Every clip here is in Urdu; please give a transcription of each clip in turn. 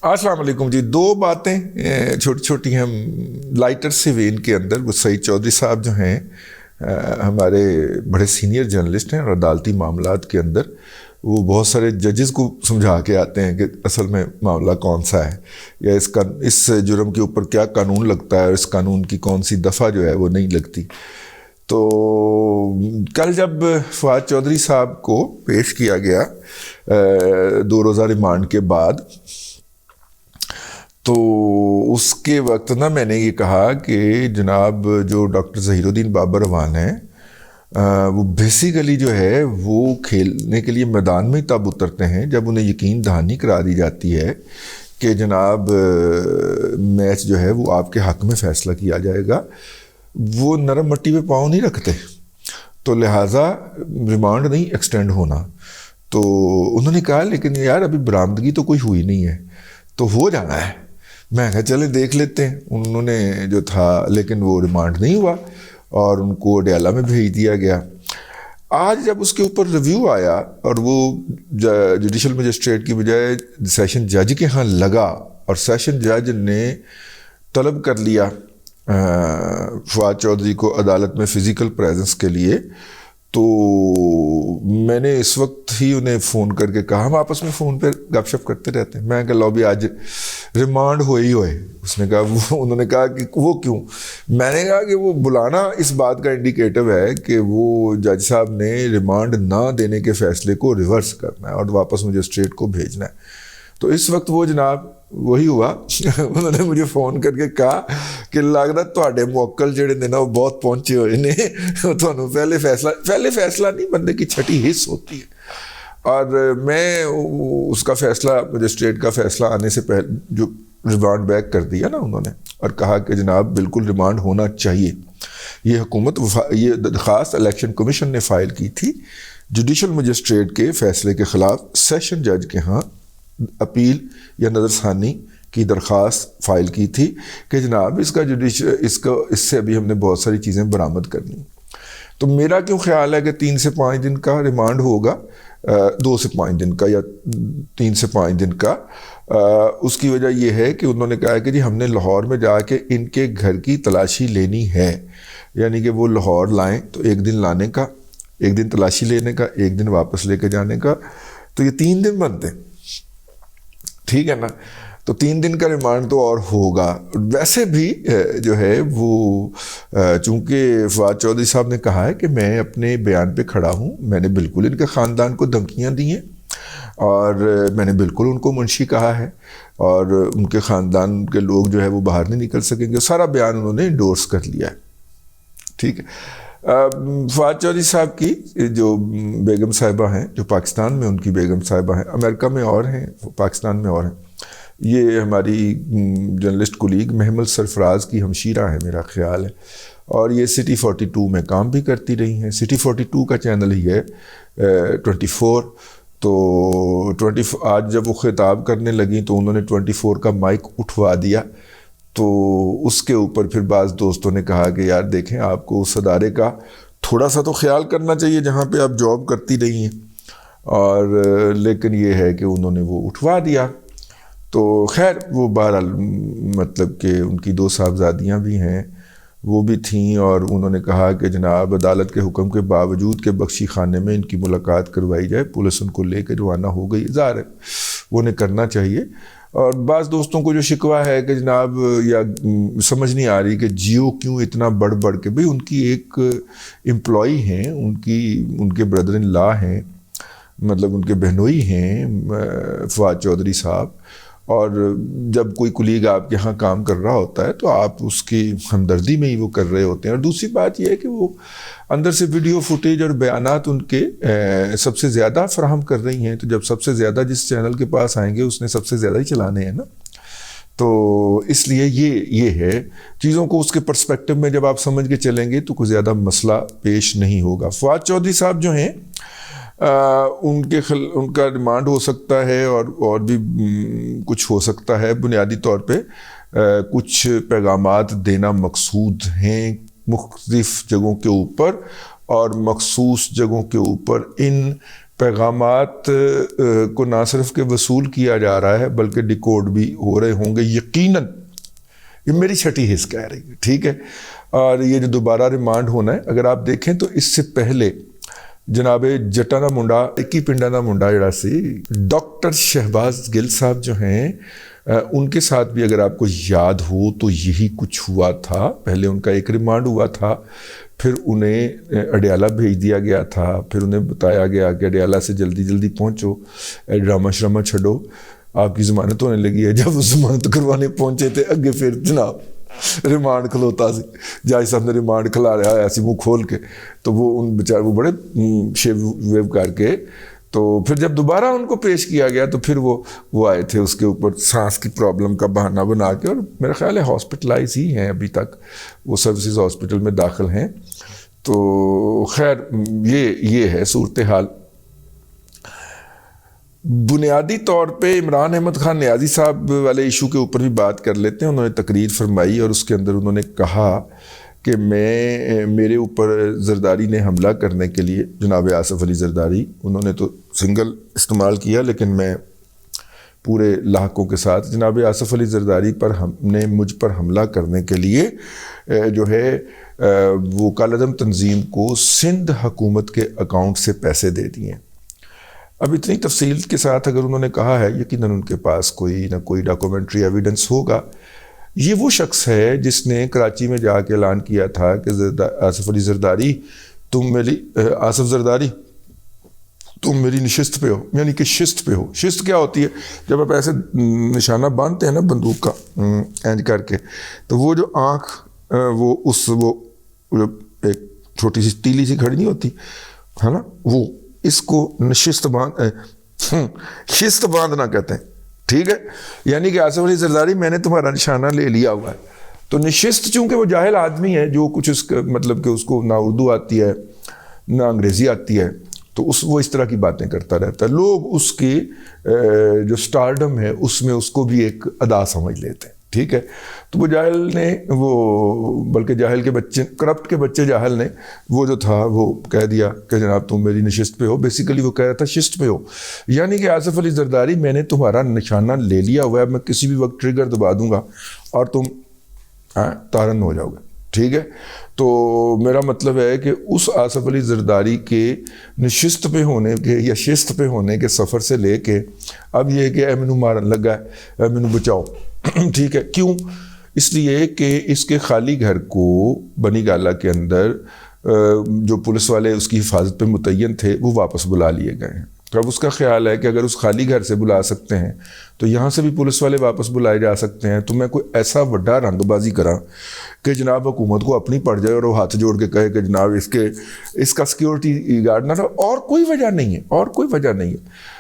السلام علیکم جی. دو باتیں چھوٹی چھوٹی ہم لائٹر سے وین کے اندر. وہ سعید چودھری صاحب جو ہیں ہمارے بڑے سینئر جرنلسٹ ہیں اور عدالتی معاملات کے اندر وہ بہت سارے ججز کو سمجھا کے آتے ہیں کہ اصل میں معاملہ کون سا ہے یا اس جرم کے اوپر کیا قانون لگتا ہے اور اس قانون کی کون سی دفعہ جو ہے وہ نہیں لگتی. تو کل جب فواد چودھری صاحب کو پیش کیا گیا 2 روزہ ریمانڈ کے بعد، تو اس کے وقت میں نے یہ کہا کہ جناب جو ڈاکٹر ظہیر الدین بابر اعوان ہیں وہ بیسیکلی جو ہے وہ کھیلنے کے لیے میدان میں تب اترتے ہیں جب انہیں یقین دہانی کرا دی جاتی ہے کہ جناب میچ جو ہے وہ آپ کے حق میں فیصلہ کیا جائے گا. وہ نرم مٹی پہ پاؤں نہیں رکھتے، تو لہٰذا ریمانڈ نہیں ایکسٹینڈ ہونا. تو انہوں نے کہا لیکن یار ابھی برآمدگی تو کوئی ہوئی نہیں ہے تو ہو جانا ہے. میں کہا چلیں دیکھ لیتے ہیں. انہوں نے جو تھا لیکن وہ ریمانڈ نہیں ہوا اور ان کو اڈیالہ میں بھیج دیا گیا. آج جب اس کے اوپر ریویو آیا اور وہ جوڈیشل مجسٹریٹ کی بجائے سیشن جج کے ہاں لگا اور سیشن جج نے طلب کر لیا فواد چودھری کو عدالت میں فزیکل پریزنس کے لیے، تو میں نے اس وقت ہی انہیں فون کر کے کہا، ہم آپس میں فون پہ گپ شپ کرتے رہتے ہیں، میں کہا لو بھی آج ریمانڈ ہوئے. اس نے کہا انہوں نے کہا کہ وہ کیوں؟ میں نے کہا کہ وہ بلانا اس بات کا انڈیکیٹو ہے کہ وہ جج صاحب نے ریمانڈ نہ دینے کے فیصلے کو ریورس کرنا ہے اور واپس مجسٹریٹ کو بھیجنا ہے. تو اس وقت وہ جناب وہی ہوا انہوں نے مجھے فون کر کے کہا کہ لگتا تواڈے موکل جڑے نے نا وہ بہت پہنچے ہوئے نے، تھانوں پہلے فیصلہ نہیں، بندے کی چھٹی حص ہوتی ہے. اور میں اس کا فیصلہ مجسٹریٹ کا فیصلہ آنے سے پہلے جو ریمانڈ بیک کر دیا نا انہوں نے، اور کہا کہ جناب بالکل ریمانڈ ہونا چاہیے. یہ حکومت یہ درخواست الیکشن کمیشن نے فائل کی تھی جوڈیشل مجسٹریٹ کے فیصلے کے خلاف سیشن جج کے ہاں اپیل یا نظر ثانی کی درخواست فائل کی تھی کہ جناب اس سے ابھی ہم نے بہت ساری چیزیں برآمد کرنی. تو میرا کیوں خیال ہے کہ 3 سے 5 دن کا ریمانڈ ہوگا، 2 سے 5 دن کا یا 3 سے 5 دن کا. اس کی وجہ یہ ہے کہ انہوں نے کہا کہ جی ہم نے لاہور میں جا کے ان کے گھر کی تلاشی لینی ہے، یعنی کہ وہ لاہور لائیں تو 1 دن لانے کا، 1 دن تلاشی لینے کا، 1 دن واپس لے کے جانے کا، تو یہ 3 دن بنتے ہیں. ٹھیک ہے نا؟ تو 3 دن کا ریمانڈ تو اور ہوگا. ویسے بھی جو ہے وہ چونکہ فواد چودھری صاحب نے کہا ہے کہ میں اپنے بیان پہ کھڑا ہوں، میں نے بالکل ان کے خاندان کو دھمکیاں دی ہیں اور میں نے بالکل ان کو منشی کہا ہے اور ان کے خاندان کے لوگ جو ہے وہ باہر نہیں نکل سکیں گے. سارا بیان انہوں نے انڈورس کر لیا ہے. ٹھیک ہے. فواد چودھری صاحب کی جو بیگم صاحبہ ہیں، جو پاکستان میں ان کی بیگم صاحبہ ہیں، امریکہ میں اور ہیں، پاکستان میں اور ہیں. یہ ہماری جرنلسٹ کولیگ محمد سرفراز کی ہمشیرہ ہے میرا خیال ہے، اور یہ سٹی 42 میں کام بھی کرتی رہی ہیں. سٹی 42 کا چینل ہی ہے 24. تو آج جب وہ خطاب کرنے لگیں تو انہوں نے 24 کا مائک اٹھوا دیا. تو اس کے اوپر پھر بعض دوستوں نے کہا کہ یار دیکھیں آپ کو اس ادارے کا تھوڑا سا تو خیال کرنا چاہیے جہاں پہ آپ جاب کرتی رہی ہیں، اور لیکن یہ ہے کہ انہوں نے وہ اٹھوا دیا. تو خیر وہ بہرحال مطلب کہ ان کی 2 صاحبزادیاں بھی ہیں، وہ بھی تھیں، اور انہوں نے کہا کہ جناب عدالت کے حکم کے باوجود کہ بخشی خانے میں ان کی ملاقات کروائی جائے، پولیس ان کو لے کے روانہ ہو گئی. ظاہر ہے وہ انہیں کرنا چاہیے. اور بعض دوستوں کو جو شکوہ ہے کہ جناب یا سمجھ نہیں آ رہی کہ جیو کیوں اتنا بڑھ کے، بھئی ان کی ایک امپلائی ہیں، ان کے بردر ان لا ہیں، مطلب ان کے بہنوئی ہیں فواد چودھری صاحب. اور جب کوئی کولیگ آپ کے ہاں کام کر رہا ہوتا ہے تو آپ اس کی ہمدردی میں ہی وہ کر رہے ہوتے ہیں. اور دوسری بات یہ ہے کہ وہ اندر سے ویڈیو فوٹیج اور بیانات ان کے سب سے زیادہ فراہم کر رہی ہیں. تو جب سب سے زیادہ جس چینل کے پاس آئیں گے اس نے سب سے زیادہ ہی چلانے ہیں نا. تو اس لیے یہ ہے چیزوں کو اس کے پرسپیکٹو میں جب آپ سمجھ کے چلیں گے تو کوئی زیادہ مسئلہ پیش نہیں ہوگا. فواد چودھری صاحب جو ہیں ان کا ریمانڈ ہو سکتا ہے اور بھی کچھ ہو سکتا ہے. بنیادی طور پہ کچھ پیغامات دینا مقصود ہیں مختلف جگہوں کے اوپر، اور مخصوص جگہوں کے اوپر ان پیغامات کو نہ صرف کہ وصول کیا جا رہا ہے بلکہ ڈیکوڈ بھی ہو رہے ہوں گے یقیناً. یہ میری چھٹی حص کہہ رہی ہے, ٹھیک ہے. اور یہ جو دوبارہ ریمانڈ ہونا ہے, اگر آپ دیکھیں تو اس سے پہلے جناب جٹا دا منڈا اکی پنڈا دا منڈا جڑا سی ڈاکٹر شہباز گل صاحب جو ہیں, ان کے ساتھ بھی اگر آپ کو یاد ہو تو یہی کچھ ہوا تھا. پہلے ان کا ایک ریمانڈ ہوا تھا, پھر انہیں اڈیالہ بھیج دیا گیا تھا, پھر انہیں بتایا گیا کہ اڈیالہ سے جلدی جلدی پہنچو, ڈرامہ شرامہ چھڈو, آپ کی ضمانت ہونے لگی ہے. جب وہ ضمانت کروانے پہنچے تھے اگے پھر جناب ریمانڈ کھلوتا سی, جاج صاحب نے ریمانڈ کھلا رہا ہے ایسی منہ کھول کے, تو وہ ان بیچارے وہ بڑے شیو ویو کر کے, تو پھر جب دوبارہ ان کو پیش کیا گیا تو پھر وہ آئے تھے اس کے اوپر سانس کی پرابلم کا بہانہ بنا کے, اور میرا خیال ہے ہاسپٹلائز ہی ہیں ابھی تک, وہ سروسز ہاسپٹل میں داخل ہیں. تو خیر یہ ہے صورتحال. بنیادی طور پہ عمران احمد خان نیازی صاحب والے ایشو کے اوپر بھی بات کر لیتے ہیں. انہوں نے تقریر فرمائی اور اس کے اندر انہوں نے کہا کہ میرے اوپر زرداری نے حملہ کرنے کے لیے, جناب آصف علی زرداری, انہوں نے تو سنگل استعمال کیا لیکن میں پورے لاحقوں کے ساتھ, جناب آصف علی زرداری پر نے مجھ پر حملہ کرنے کے لیے جو ہے وہ کالعدم تنظیم کو سندھ حکومت کے اکاؤنٹ سے پیسے دے دیے. اب اتنی تفصیل کے ساتھ اگر انہوں نے کہا ہے, یقیناً ان کے پاس کوئی نہ کوئی ڈاکومنٹری ایویڈنس ہوگا. یہ وہ شخص ہے جس نے کراچی میں جا کے اعلان کیا تھا کہ آصف علی زرداری آصف زرداری تم میری نشست پہ ہو, یعنی کہ شست پہ ہو. شست کیا ہوتی ہے؟ جب آپ ایسے نشانہ باندھتے ہیں نا بندوق کا اینج کر کے, تو وہ جو آنکھ وہ ایک چھوٹی سی تیلی سی کھڑی نہیں ہوتی ہے نا, وہ اس کو شست باندھنا کہتے ہیں, ٹھیک ہے. یعنی کہ آصف علی زرداری میں نے تمہارا نشانہ لے لیا ہوا ہے. تو نشست چونکہ وہ جاہل آدمی ہے, جو کچھ اس کا مطلب کہ اس کو نہ اردو آتی ہے نہ انگریزی آتی ہے, تو وہ اس طرح کی باتیں کرتا رہتا ہے. لوگ اس کی جو سٹارڈم ہے اس میں اس کو بھی ایک ادا سمجھ لیتے ہیں, ٹھیک ہے. تو وہ جاہل نے بلکہ جاہل کے بچے, کرپٹ کے بچے جاہل نے وہ جو تھا وہ کہہ دیا کہ جناب تم میری نشست پہ ہو. بیسیکلی وہ کہہ رہا تھا شست پہ ہو, یعنی کہ آصف علی زرداری میں نے تمہارا نشانہ لے لیا ہوا ہے, میں کسی بھی وقت ٹریگر دبا دوں گا اور تم تارن ہو جاؤ گے, ٹھیک ہے. تو میرا مطلب ہے کہ اس آصف علی زرداری کے نشست پہ ہونے کے یا شست پہ ہونے کے سفر سے لے کے اب یہ کہ اے مینوں مارن لگا ہے, اے مینوں بچاؤ, ٹھیک ہے. کیوں؟ اس لیے کہ اس کے خالی گھر کو بنی گالہ کے اندر جو پولیس والے اس کی حفاظت پہ متعین تھے وہ واپس بلا لیے گئے ہیں. تو اب اس کا خیال ہے کہ اگر اس خالی گھر سے بلا سکتے ہیں تو یہاں سے بھی پولیس والے واپس بلائے جا سکتے ہیں. تو میں کوئی ایسا بڑا رنگ بازی کراں کہ جناب حکومت کو اپنی پڑ جائے اور وہ ہاتھ جوڑ کے کہے کہ جناب اس کا سیکیورٹی گارڈ نہ رہا, اور کوئی وجہ نہیں ہے, اور کوئی وجہ نہیں ہے.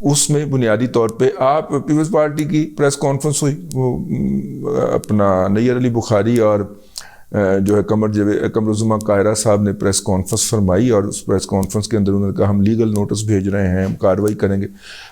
اس میں بنیادی طور پہ آپ پیپلز پارٹی کی پریس کانفرنس ہوئی, وہ اپنا نیر علی بخاری اور جو ہے قمر الزما قاہرہ صاحب نے پریس کانفرنس فرمائی, اور اس پریس کانفرنس کے اندر انہوں نے کہا ہم لیگل نوٹس بھیج رہے ہیں, ہم کارروائی کریں گے.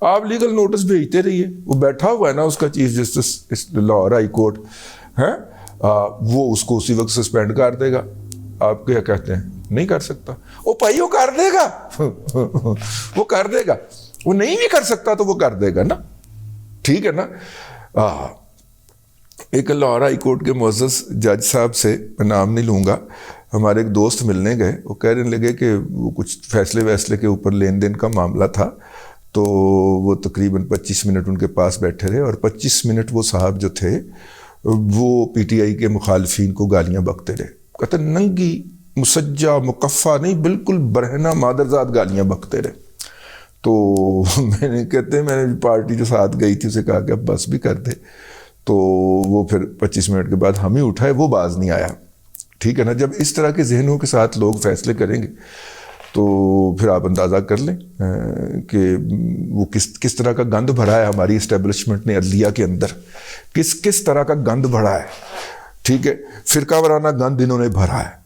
آپ لیگل نوٹس بھیجتے رہیے, وہ بیٹھا ہوا ہے نا اس کا chief justice Lahore high court ہے, وہ اس کو اسی وقت سسپینڈ کر دے گا. آپ کیا کہتے ہیں؟ نہیں کر سکتا. وہ پائیو کر دے گا, وہ کر دے گا. وہ نہیں بھی کر سکتا تو وہ کر دے گا نا, ٹھیک ہے نا. ایک لاہور ہائی کورٹ کے معزز جج صاحب سے, میں نام نہیں لوں گا, ہمارے ایک دوست ملنے گئے. وہ کہنے لگے کہ وہ کچھ فیصلے کے اوپر لین دین کا معاملہ تھا, تو وہ تقریباً 25 منٹ ان کے پاس بیٹھے رہے, اور 25 منٹ وہ صاحب جو تھے وہ پی ٹی آئی کے مخالفین کو گالیاں بکتے رہے. کہتے ننگی مسجہ مکفہ نہیں, بالکل برہنہ مادرزاد گالیاں بکتے رہے. تو میں نے پارٹی جو ساتھ گئی تھی اسے کہا کہ اب بس بھی کر دے. تو وہ پھر 25 منٹ کے بعد ہم ہی اٹھائے, وہ باز نہیں آیا, ٹھیک ہے نا. جب اس طرح کے ذہنوں کے ساتھ لوگ فیصلے کریں گے تو پھر آپ اندازہ کر لیں کہ وہ کس طرح کا گند بھرا ہے ہماری اسٹیبلشمنٹ نے عدلیہ کے اندر, کس طرح کا گند بھرا ہے, ٹھیک ہے. فرقہ وارانہ گند انہوں نے بھرا ہے,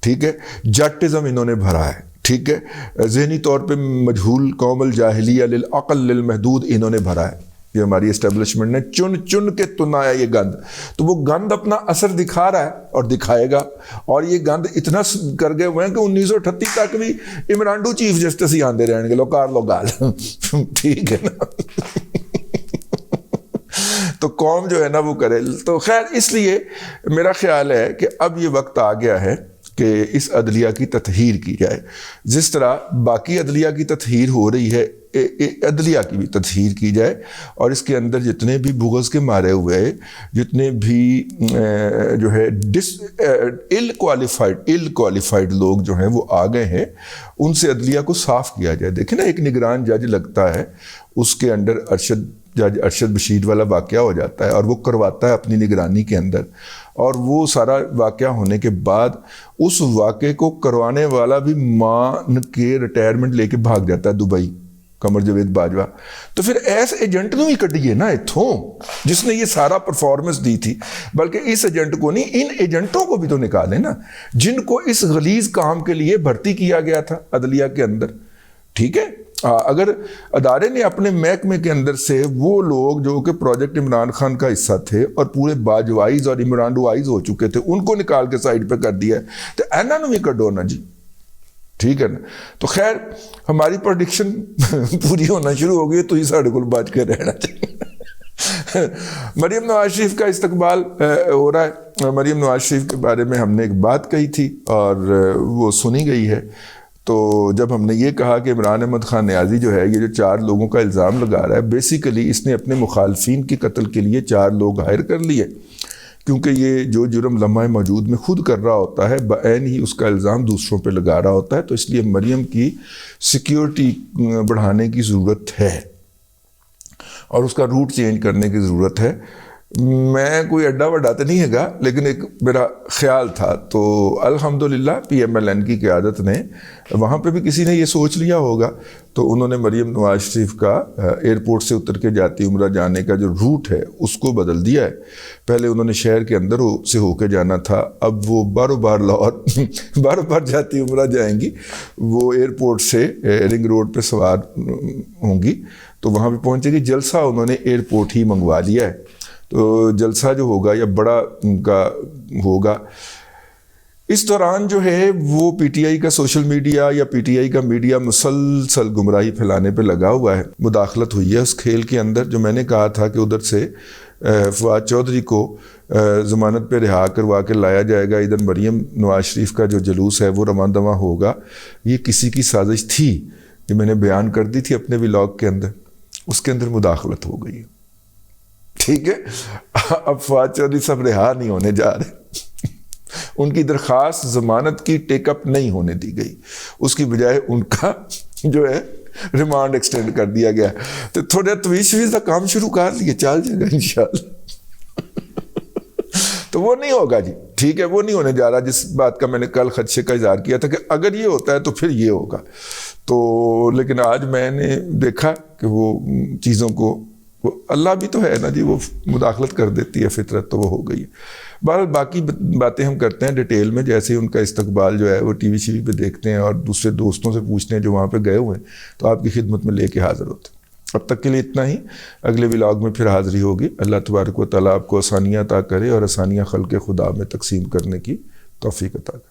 ٹھیک ہے. جٹزم انہوں نے بھرا ہے, ٹھیک ہے. ذہنی طور پہ مجہول قوم الجاہلیہ للعقل للمحدود انہوں نے بھرا ہے, یہ ہماری اسٹیبلشمنٹ نے چن چن کے تنایا یہ گند، تو وہ گند اپنا اثر دکھا رہا ہے اور دکھائے گا، اور یہ گند اتنا کر گئے ہوئے ہیں کہ 1938 تک بھی عمرانڈو چیف جسٹس ہی آندے رہنے گے، لو کار لو گال ٹھیک ہے نا تو قوم جو ہے نا وہ کرے. تو خیر اس لیے میرا خیال ہے کہ اب یہ وقت آ گیا ہے کہ اس عدلیہ کی تطہیر کی جائے، جس طرح باقی عدلیہ کی تطہیر ہو رہی ہے عدلیہ کی بھی تطہیر کی جائے، اور اس کے اندر جتنے بھی بغض کے مارے ہوئے، جتنے بھی جو ہے ill qualified لوگ جو ہیں وہ آ گئے ہیں، ان سے عدلیہ کو صاف کیا جائے. دیکھیں نا ایک نگران جج لگتا ہے، اس کے انڈر جج ارشد بشیر والا واقعہ ہو جاتا ہے اور وہ کرواتا ہے اپنی نگرانی کے اندر، اور وہ سارا واقعہ ہونے کے بعد اس واقعے کو کروانے والا بھی مان کے ریٹائرمنٹ لے کے بھاگ جاتا ہے دبئی، قمر جاوید باجوہ. تو پھر ایس ایجنٹ نو ہی کڈیے نا اتھوں جس نے یہ سارا پرفارمنس دی تھی، بلکہ اس ایجنٹ کو نہیں، ان ایجنٹوں کو بھی تو نکالیں نا جن کو اس غلیظ کام کے لیے بھرتی کیا گیا تھا عدلیہ کے اندر. ٹھیک ہے، اگر ادارے نے اپنے محکمے کے اندر سے وہ لوگ جو کہ پروجیکٹ عمران خان کا حصہ تھے اور پورے باجوائز اور عمرانڈوائز ہو چکے تھے، ان کو نکال کے سائڈ پہ کر دیا ہے، تو اینا نو بھی کڈو نا جی. ٹھیک ہے نا. تو خیر ہماری پریڈکشن پوری ہونا شروع ہو گئی، تو ہی ساڑھے کو بچ کے رہنا چاہیے. مریم نواز شریف کا استقبال ہو رہا ہے. مریم نواز شریف کے بارے میں ہم نے ایک بات کہی تھی اور وہ سنی گئی ہے. تو جب ہم نے یہ کہا کہ عمران احمد خان نیازی جو ہے یہ جو 4 لوگوں کا الزام لگا رہا ہے، بیسیکلی اس نے اپنے مخالفین کی قتل کے لیے 4 لوگ ہائر کر لیے، کیونکہ یہ جو جرم لمحہ موجود میں خود کر رہا ہوتا ہے بعین ہی اس کا الزام دوسروں پہ لگا رہا ہوتا ہے. تو اس لیے مریم کی سیکیورٹی بڑھانے کی ضرورت ہے اور اس کا روٹ چینج کرنے کی ضرورت ہے. میں کوئی اڈا وڈا تو نہیں ہے گا، لیکن ایک میرا خیال تھا. تو الحمدللہ PMLN کی قیادت نے وہاں پہ بھی کسی نے یہ سوچ لیا ہوگا، تو انہوں نے مریم نواز شریف کا ایئرپورٹ سے اتر کے جاتی عمرہ جانے کا جو روٹ ہے اس کو بدل دیا ہے. پہلے انہوں نے شہر کے اندر سے ہو کے جانا تھا، اب وہ باروں بار لاہور باروں بار جاتی عمرہ جائیں گی، وہ ایئرپورٹ سے رنگ روڈ پہ سوار ہوں گی تو وہاں پہ پہنچے گی. جلسہ انہوں نے ایئرپورٹ ہی منگوا لیا ہے. تو جلسہ جو ہوگا یا بڑا ان کا ہوگا، اس دوران جو ہے وہ PTI کا سوشل میڈیا یا PTI کا میڈیا مسلسل گمراہی پھیلانے پہ لگا ہوا ہے. مداخلت ہوئی ہے اس کھیل کے اندر. جو میں نے کہا تھا کہ ادھر سے فواد چودھری کو ضمانت پہ رہا کروا کے لایا جائے گا، ادھر مریم نواز شریف کا جو جلوس ہے وہ رواں دواں ہوگا، یہ کسی کی سازش تھی. یہ میں نے بیان کر دی تھی اپنے ولاگ کے اندر، اس کے اندر مداخلت ہو گئی. ٹھیک ہے، اب فواد چودھری صاحب رہا نہیں ہونے جا رہے، ان کی درخواست ضمانت کی ٹیک اپ نہیں ہونے دی گئی، اس کی بجائے ان کا جو ہے ریمانڈ ایکسٹینڈ کر دیا گیا. تو تھوڑا تویش کا کام شروع کر لیے، چل جائے گا انشاءاللہ. تو وہ نہیں ہوگا جی، ٹھیک ہے، وہ نہیں ہونے جا رہا جس بات کا میں نے کل خدشے کا اظہار کیا تھا کہ اگر یہ ہوتا ہے تو پھر یہ ہوگا. تو لیکن آج میں نے دیکھا کہ وہ چیزوں کو اللہ بھی تو ہے نا جی، وہ مداخلت کر دیتی ہے فطرت، تو وہ ہو گئی ہے. بہرحال باقی باتیں ہم کرتے ہیں ڈیٹیل میں، جیسے ان کا استقبال جو ہے وہ ٹی وی پہ دیکھتے ہیں اور دوسرے دوستوں سے پوچھتے ہیں جو وہاں پہ گئے ہوئے ہیں، تو آپ کی خدمت میں لے کے حاضر ہوتے ہیں. اب تک کے لیے اتنا ہی، اگلے ولاگ میں پھر حاضری ہوگی. اللہ تبارک و تعالیٰ آپ کو آسانیاں عطا کرے اور آسانیاں خلق خدا میں تقسیم کرنے کی توفیق عطا کرے.